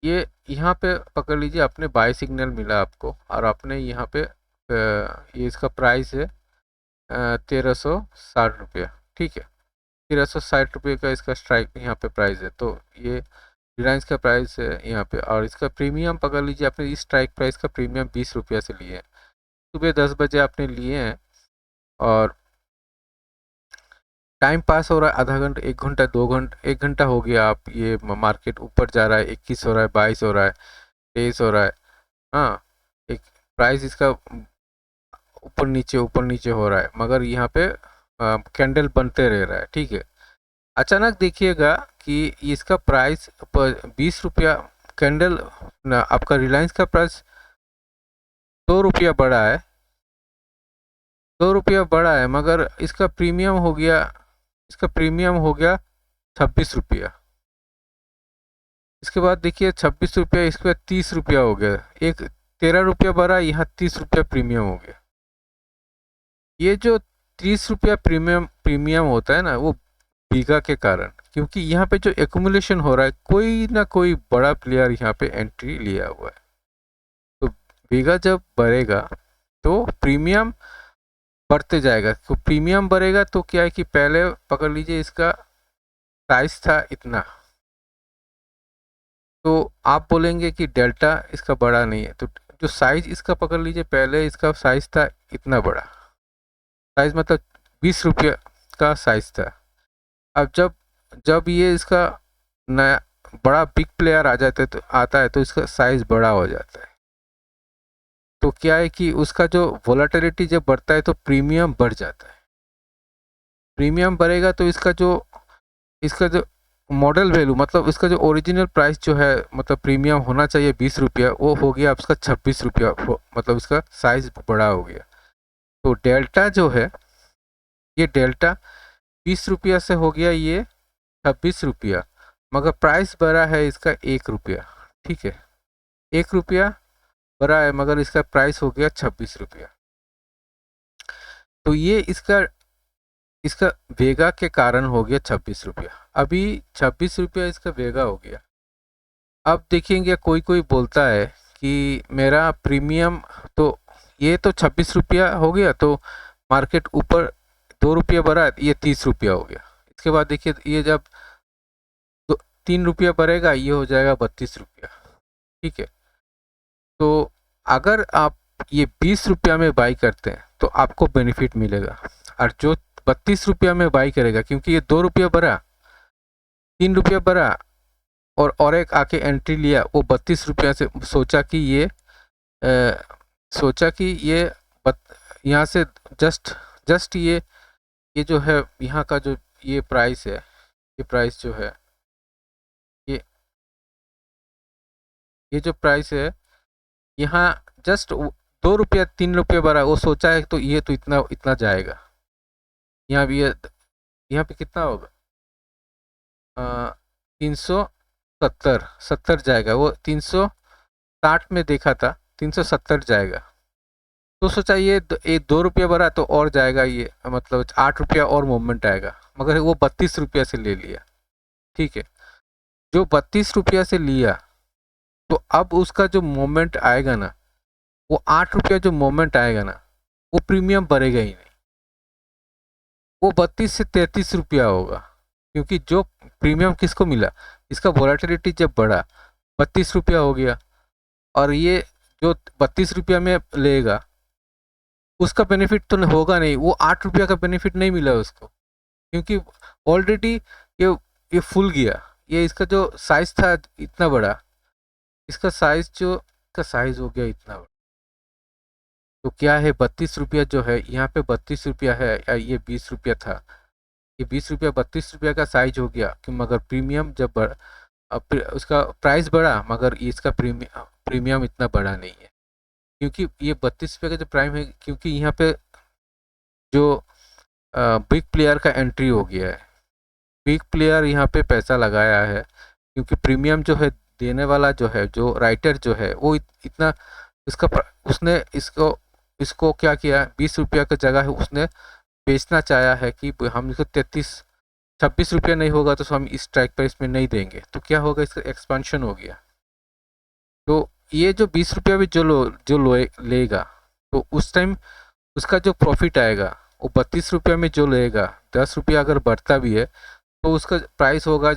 ये यहाँ पे पकड़ लीजिए, आपने बाय सिग्नल मिला आपको, और आपने यहाँ पे ये इसका प्राइस है 1360 रुपया, ठीक है। 1360 रुपये का इसका स्ट्राइक यहाँ पे प्राइस है। तो ये रिलायंस का प्राइस है यहाँ पे, और इसका प्रीमियम पकड़ लीजिए, आपने इस स्ट्राइक प्राइस का प्रीमियम 20 रुपया से लिए है। सुबह 10 बजे आपने लिए हैं, और टाइम पास हो रहा है आधा घंटा, 1 घंटा, 2 घंटा, 1 घंटा हो गया। आप ये मार्केट ऊपर जा रहा है, 21 हो रहा है, 22 हो रहा है, 23 हो रहा है। हाँ, एक प्राइस इसका ऊपर नीचे हो रहा है, मगर यहाँ पे कैंडल बनते रह रहा है, ठीक है। अचानक देखिएगा कि इसका प्राइस 20 रुपया कैंडल, आपका रिलायंस का प्राइस 2 रुपया बढ़ा है, 2 रुपया बढ़ा है, मगर इसका प्रीमियम हो गया 26 रुपया। इसके बाद देखिए 26 रुपया, इसके बाद 30 रुपया हो गया, एक 13 रुपया बढ़ा, यहाँ 30 रुपया प्रीमियम हो गया। ये जो 30 रुपया प्रीमियम होता है ना, वो बीघा के कारण, क्योंकि यहाँ पे जो एक्यूमुलेशन हो रहा है, कोई ना कोई बड़ा प्लेयर यहाँ पे एंट्री लिया हुआ है। तो बीघा जब बढ़ेगा तो प्रीमियम बढ़ते जाएगा। तो प्रीमियम बढ़ेगा तो क्या है कि पहले पकड़ लीजिए इसका प्राइस था इतना, तो आप बोलेंगे कि डेल्टा इसका बड़ा नहीं है। तो जो साइज इसका पकड़ लीजिए, पहले इसका साइज था इतना बड़ा, साइज मतलब 20 रुपया का साइज था। अब जब जब ये इसका नया बड़ा बिग प्लेयर आता है तो इसका साइज बड़ा हो जाता है। तो क्या है कि उसका जो वोलेटिलिटी जब बढ़ता है तो प्रीमियम बढ़ जाता है। प्रीमियम बढ़ेगा तो इसका जो मॉडल वैल्यू, मतलब इसका जो ओरिजिनल प्राइस जो है, मतलब प्रीमियम होना चाहिए 20 रुपया, वो हो गया आपका 26 रुपया, मतलब इसका साइज बड़ा हो गया। तो डेल्टा जो है, ये डेल्टा 20 रुपया से हो गया ये 26 रुपया, मगर प्राइस बढ़ा है इसका 1 रुपया, ठीक है। 1 रुपया बढ़ा है, मगर इसका प्राइस हो गया 26 रुपया। तो ये इसका इसका वेगा के कारण हो गया 26 रुपया। अभी 26 रुपया इसका वेगा हो गया। अब देखेंगे कोई कोई बोलता है कि मेरा प्रीमियम, तो ये तो 26 रुपया हो गया, तो मार्केट ऊपर 2 रुपया बढ़ा, ये 30 रुपया हो गया। इसके बाद देखिए ये जब 3 रुपया बढ़ेगा, ये हो जाएगा 32 रुपया, ठीक है। तो अगर आप ये 20 रुपया में बाई करते हैं तो आपको बेनिफिट मिलेगा, और जो 32 रुपया में बाई करेगा, क्योंकि ये 2 रुपया बढ़ा, 3 रुपया बढ़ा, और एक आके एंट्री लिया, वो 32 रुपया से सोचा कि ये यहाँ से जस्ट ये जो है यहाँ का जो ये प्राइस है, ये प्राइस जो है, ये ये जो प्राइस है यहाँ जस्ट 2 रुपया 3 रुपया बढ़ा, वो सोचा है तो ये तो इतना इतना जाएगा। यहाँ भी यहाँ पे कितना होगा, 370 जाएगा, वो 360 में देखा था, 370 जाएगा। तो सोचा ये 2 रुपया बढ़ा तो और जाएगा, ये मतलब 8 रुपया और मूवमेंट आएगा, मगर वो 32 रुपया से ले लिया, ठीक है। जो 32 रुपया से लिया, तो अब उसका जो मूवमेंट आएगा ना, वो 8 रुपया जो मूवमेंट आएगा ना, वो प्रीमियम बढ़ेगा ही नहीं, वो 32 से 33 रुपया होगा। क्योंकि जो प्रीमियम किसको मिला, इसका वोलेटिलिटी जब बढ़ा 32 रुपया हो गया, और ये जो 32 रुपया में लेगा उसका बेनिफिट तो होगा नहीं, वो 8 रुपया का बेनिफिट नहीं मिला उसको, क्योंकि ऑलरेडी ये ये फुल गया। ये इसका जो साइज था इतना बड़ा, इसका साइज हो गया इतना बड़ा। तो क्या है, 32 रुपया जो है यहाँ पे 32 रुपया है, या ये 20 रुपया था, ये 20 रुपया 32 रुपया का साइज हो गया कि, मगर प्रीमियम जब उसका प्राइस बढ़ा, मगर इसका प्रीमियम इतना बड़ा नहीं है, क्योंकि ये 32 रुपये का जो प्राइम है, क्योंकि यहाँ पे जो बिग प्लेयर का एंट्री हो गया है, बिग प्लेयर यहाँ पे पैसा लगाया है, क्योंकि प्रीमियम जो है देने वाला जो है, जो राइटर जो है, वो इतना उसने इसको क्या किया, 20 रुपया की जगह उसने बेचना चाहा है कि हम इसको 26 रुपया नहीं होगा तो हम इस स्ट्राइक प्राइस में नहीं देंगे। तो क्या होगा, इसका एक्सपेंशन हो गया। ये जो 20 रुपया भी जो लेगा, तो उस टाइम उसका जो प्रॉफिट आएगा वो 32 रुपया में जो लेगा, 10 रुपया अगर बढ़ता भी है तो उसका प्राइस होगा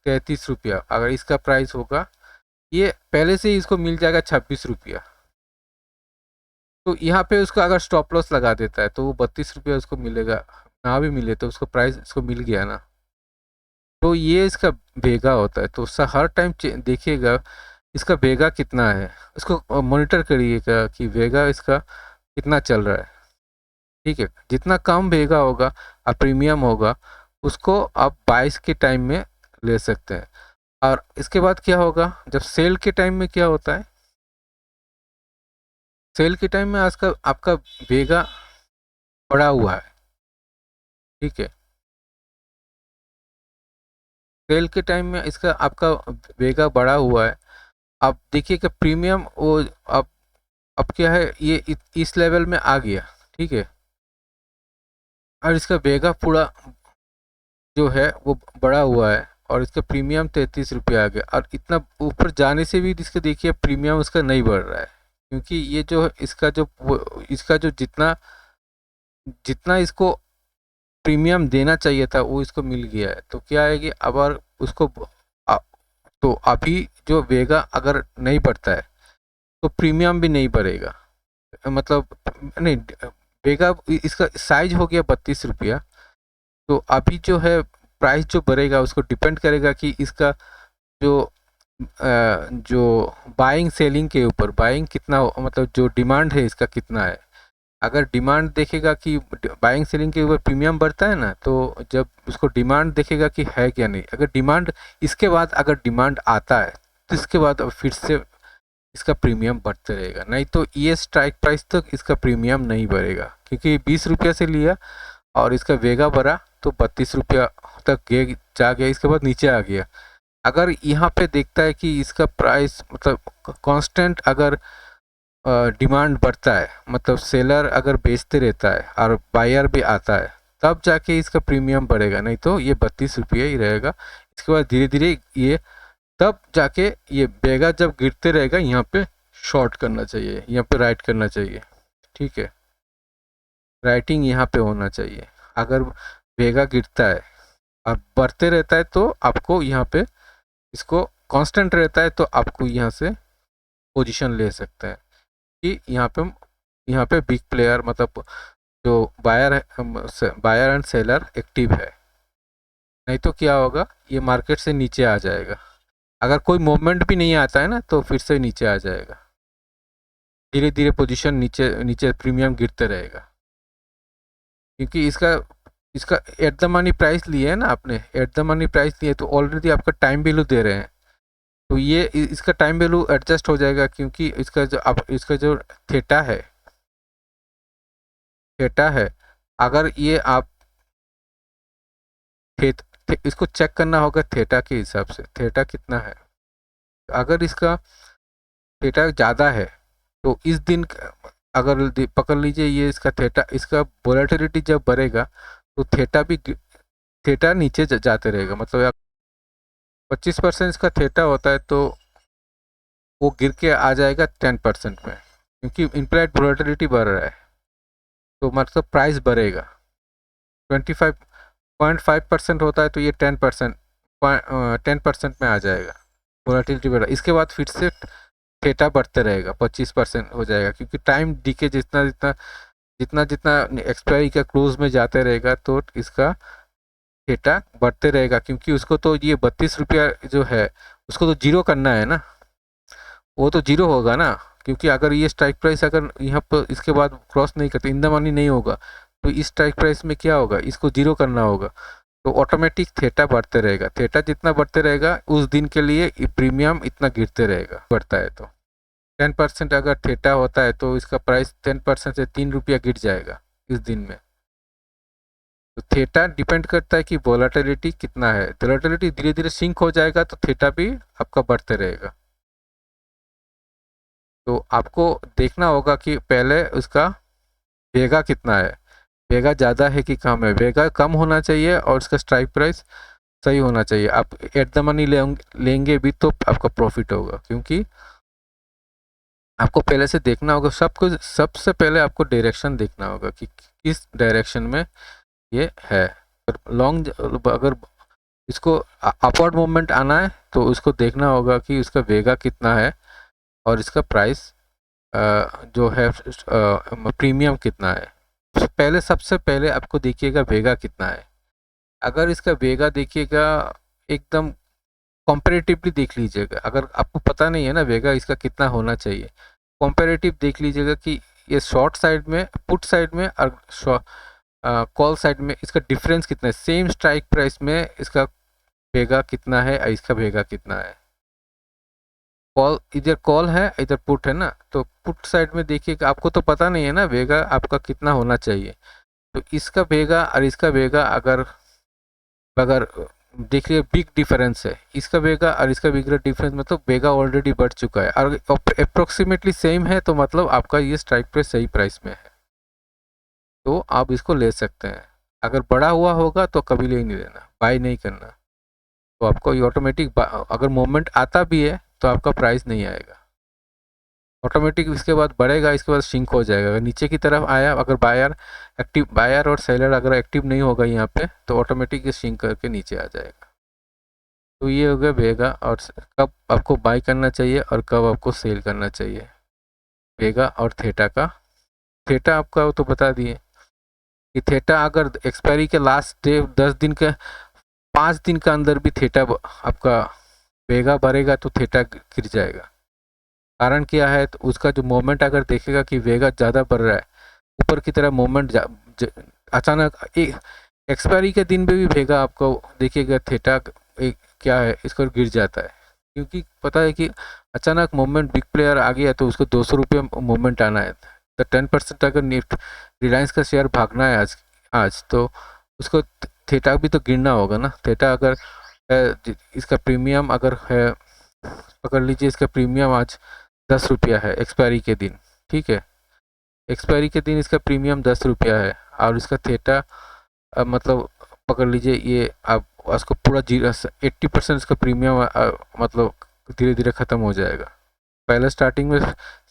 33 रुपया। अगर इसका प्राइस होगा, ये पहले से ही इसको मिल जाएगा 26 रुपया। तो यहाँ पे उसका अगर स्टॉप लॉस लगा देता है तो वो 32 रुपया उसको मिलेगा, ना भी मिले तो उसको प्राइस इसको मिल गया ना। तो ये इसका बेगा होता है, तो उसका हर टाइम देखिएगा इसका वेगा कितना है, उसको मॉनिटर करिएगा कि वेगा इसका कितना चल रहा है। ठीक है, जितना कम वेगा होगा और प्रीमियम होगा उसको आप 22 के टाइम में ले सकते हैं। और इसके बाद क्या होगा, जब सेल के टाइम में क्या होता है, सेल के टाइम में आपका वेगा बढ़ा हुआ है। ठीक है, सेल के टाइम में इसका आपका वेगा बढ़ा हुआ है। आप देखिए कि प्रीमियम वो अब क्या है, ये इस लेवल में आ गया। ठीक है, और इसका वेगा पूरा जो है वो बढ़ा हुआ है और इसका प्रीमियम 33 रुपया आ गया। और इतना ऊपर जाने से भी इसका देखिए प्रीमियम उसका नहीं बढ़ रहा है, क्योंकि ये जो इसका जो जितना जितना इसको प्रीमियम देना चाहिए था वो इसको मिल गया है। तो क्या है कि अब उसको आ, तो अभी जो वेगा अगर नहीं बढ़ता है तो प्रीमियम भी नहीं बढ़ेगा। मतलब नहीं, वेगा इसका साइज हो गया 32 रुपया, तो अभी जो है प्राइस जो बढ़ेगा उसको डिपेंड करेगा कि इसका जो जो बाइंग सेलिंग के ऊपर, बाइंग कितना मतलब जो डिमांड है इसका कितना है। अगर डिमांड देखेगा कि बाइंग सेलिंग के ऊपर प्रीमियम बढ़ता है ना, तो जब उसको डिमांड देखेगा कि है क्या नहीं, अगर डिमांड इसके बाद अगर डिमांड आता है तो इसके बाद अब फिर से इसका प्रीमियम बढ़ते रहेगा। नहीं तो ये स्ट्राइक प्राइस तक इसका प्रीमियम नहीं बढ़ेगा, क्योंकि 20 रुपया से लिया और इसका वेगा बढ़ा तो 32 रुपया तक जा गया, इसके बाद नीचे आ गया। अगर यहाँ पे देखता है कि इसका प्राइस मतलब कांस्टेंट अगर डिमांड बढ़ता है, मतलब सेलर अगर बेचते रहता है और बायर भी आता है, तब जाके इसका प्रीमियम बढ़ेगा। नहीं तो ये 32 रुपये ही रहेगा। इसके बाद धीरे धीरे ये तब जाके ये बेगा जब गिरते रहेगा, यहाँ पे शॉर्ट करना चाहिए, यहाँ पे राइट करना चाहिए। ठीक है, राइटिंग यहाँ पे होना चाहिए। अगर बेगा गिरता है और बढ़ते रहता है तो आपको यहाँ पे इसको कांस्टेंट रहता है तो आपको यहाँ से पोजीशन ले सकते हैं कि यहाँ पे बिग प्लेयर मतलब जो बायर एंड सेलर एक्टिव है। नहीं तो क्या होगा, ये मार्केट से नीचे आ जाएगा। अगर कोई मूवमेंट भी नहीं आता है ना तो फिर से नीचे आ जाएगा, धीरे धीरे पोजीशन नीचे नीचे प्रीमियम गिरते रहेगा। क्योंकि इसका इसका एट द मनी प्राइस लिए है ना आपने, एट द मनी प्राइस लिए तो ऑलरेडी आपका टाइम वैल्यू दे रहे हैं, तो ये इसका टाइम वैल्यू एडजस्ट हो जाएगा। क्योंकि इसका जो थीटा है, अगर ये आप इसको चेक करना होगा थीटा के हिसाब से, थीटा कितना है। अगर इसका थीटा ज़्यादा है तो इस दिन अगर पकड़ लीजिए ये इसका थीटा, इसका वोलेटिलिटी जब बढ़ेगा तो थीटा नीचे जाते रहेगा। मतलब 25% इसका थीटा होता है तो वो गिर के आ जाएगा 10% में, क्योंकि इम्प्लाइड वोलेटिलिटी बढ़ रहा है तो मतलब प्राइस बढ़ेगा। 25.5% होता है तो ये 10% में आ जाएगा वोलेटिलिटी बढ़ा। इसके बाद फिर से थीटा बढ़ते रहेगा, 25% हो जाएगा, क्योंकि टाइम डीके जितना जितना जितना जितना एक्सपायरी का क्लोज में जाते रहेगा तो इसका थीटा बढ़ते रहेगा। क्योंकि उसको तो ये 32 रुपया जो है उसको तो जीरो करना है ना, वो तो जीरो होगा ना। क्योंकि अगर ये स्ट्राइक प्राइस अगर यहाँ पर इसके बाद क्रॉस नहीं करते, इन द मनी नहीं होगा, तो इस स्ट्राइक प्राइस में क्या होगा, इसको जीरो करना होगा। तो ऑटोमेटिक थीटा बढ़ते रहेगा, थीटा जितना बढ़ते रहेगा उस दिन के लिए प्रीमियम इतना गिरते रहेगा। बढ़ता है तो 10% अगर थीटा होता है तो इसका प्राइस 10% से 3 रुपया गिर जाएगा इस दिन में। तो थीटा डिपेंड करता है कि वोलेटिलिटी कितना है। वोलेटिलिटी धीरे धीरे सिंक हो जाएगा तो थीटा भी आपका बढ़ते रहेगा। तो आपको देखना होगा कि पहले उसका वेगा कितना है, वेगा ज़्यादा है कि कम है। वेगा कम होना चाहिए और उसका स्ट्राइक प्राइस सही होना चाहिए। आप एट द मनी लेंगे भी तो आपका प्रॉफिट होगा, क्योंकि आपको पहले से देखना होगा सब कुछ। सबसे पहले आपको डायरेक्शन देखना होगा कि किस डायरेक्शन में ये है। लॉन्ग अगर इसको अपवर्ड मूवमेंट आना है तो उसको देखना होगा कि उसका वेगा कितना है और इसका प्राइस जो है प्रीमियम कितना है। पहले सबसे पहले आपको देखिएगा वेगा कितना है। अगर इसका वेगा देखिएगा एकदम कंपैरेटिवली देख लीजिएगा। अगर आपको पता नहीं है ना वेगा इसका कितना होना चाहिए, कंपैरेटिव देख लीजिएगा कि ये शॉर्ट साइड में, पुट साइड में और कॉल साइड में इसका डिफरेंस कितना है। सेम स्ट्राइक प्राइस में इसका वेगा कितना है और इसका वेगा कितना है। कॉल इधर कॉल है इधर पुट है ना, तो पुट साइड में देखिए कि आपको तो पता नहीं है ना वेगा आपका कितना होना चाहिए। तो इसका वेगा और इसका वेगा अगर अगर देख लिया बिग डिफरेंस है, इसका वेगा और इसका बिगर डिफरेंस मतलब वेगा ऑलरेडी बढ़ चुका है और अप्रोक्सीमेटली सेम है, तो मतलब आपका ये स्ट्राइक प्राइस सही प्राइस में है, तो आप इसको ले सकते हैं। अगर बड़ा हुआ होगा तो कभी ले नहीं लेना, बाय नहीं करना। तो आपको ये ऑटोमेटिक अगर मोमेंट आता भी है तो आपका प्राइस नहीं आएगा, ऑटोमेटिक इसके बाद बढ़ेगा, इसके बाद सिंक हो जाएगा। अगर नीचे की तरफ आया, अगर बायर और सेलर अगर एक्टिव नहीं होगा यहाँ पे, तो ऑटोमेटिक ये सिंक करके नीचे आ जाएगा। तो ये हो गया वेगा और कब आपको बाय करना चाहिए और कब आपको सेल करना चाहिए, वेगा और थीटा का। थीटा आपका तो बता दिए कि थीटा अगर एक्सपायरी के लास्ट डे 10 दिन के 5 दिन का अंदर भी थीटा आपका वेगा बढ़ेगा तो थीटा गिर जाएगा। कारण क्या है, तो उसका जो मोमेंट अगर देखेगा कि वेगा ज़्यादा बढ़ रहा है, ऊपर की तरफ मोमेंट अचानक एक्सपायरी के दिन पे भी वेगा आपको देखिएगा थीटा एक क्या है इसको गिर जाता है, क्योंकि पता है कि अचानक मोमेंट बिग प्लेयर आ गया तो उसको 200 रुपये मोमेंट आना है। तो 10% अगर निफ्ट रिलायंस का शेयर भागना है आज आज तो उसको थीटा भी तो गिरना होगा ना। थीटा अगर इसका प्रीमियम अगर है, पकड़ लीजिए इसका प्रीमियम आज 10 रुपया है एक्सपायरी के दिन, ठीक है, एक्सपायरी के दिन इसका प्रीमियम 10 रुपया है और इसका थीटा मतलब पकड़ लीजिए ये आप उसको पूरा 80% इसका प्रीमियम मतलब धीरे धीरे ख़त्म हो जाएगा। पहले स्टार्टिंग में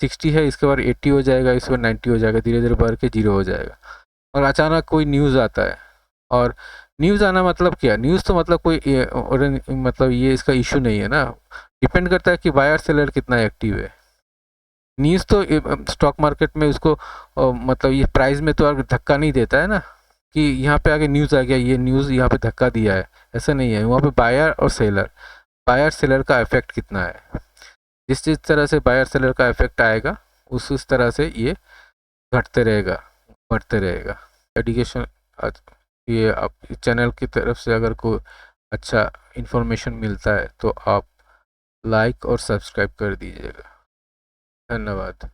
60 है, इसके बाद 80 हो जाएगा, इसके बाद 90 हो जाएगा, धीरे धीरे बढ़ के 0 हो जाएगा। और अचानक कोई न्यूज़ आता है, और न्यूज़ आना मतलब क्या, न्यूज़ तो मतलब कोई मतलब ये इसका इशू नहीं है ना, डिपेंड करता है कि बायर सेलर कितना एक्टिव है। न्यूज़ तो स्टॉक मार्केट में उसको मतलब ये प्राइस में तो धक्का नहीं देता है ना कि यहाँ पे आगे न्यूज़ आ गया, ये न्यूज़ यहाँ पे धक्का दिया है, ऐसा नहीं है। वहाँ पे बायर सेलर का इफेक्ट कितना है, जिस तरह से बायर सेलर का इफेक्ट आएगा उस तरह से ये घटते रहेगा, बढ़ते रहेगा। एडुकेशन ये आप चैनल की तरफ से अगर कोई अच्छा इन्फॉर्मेशन मिलता है तो आप लाइक और सब्सक्राइब कर दीजिएगा। धन्यवाद।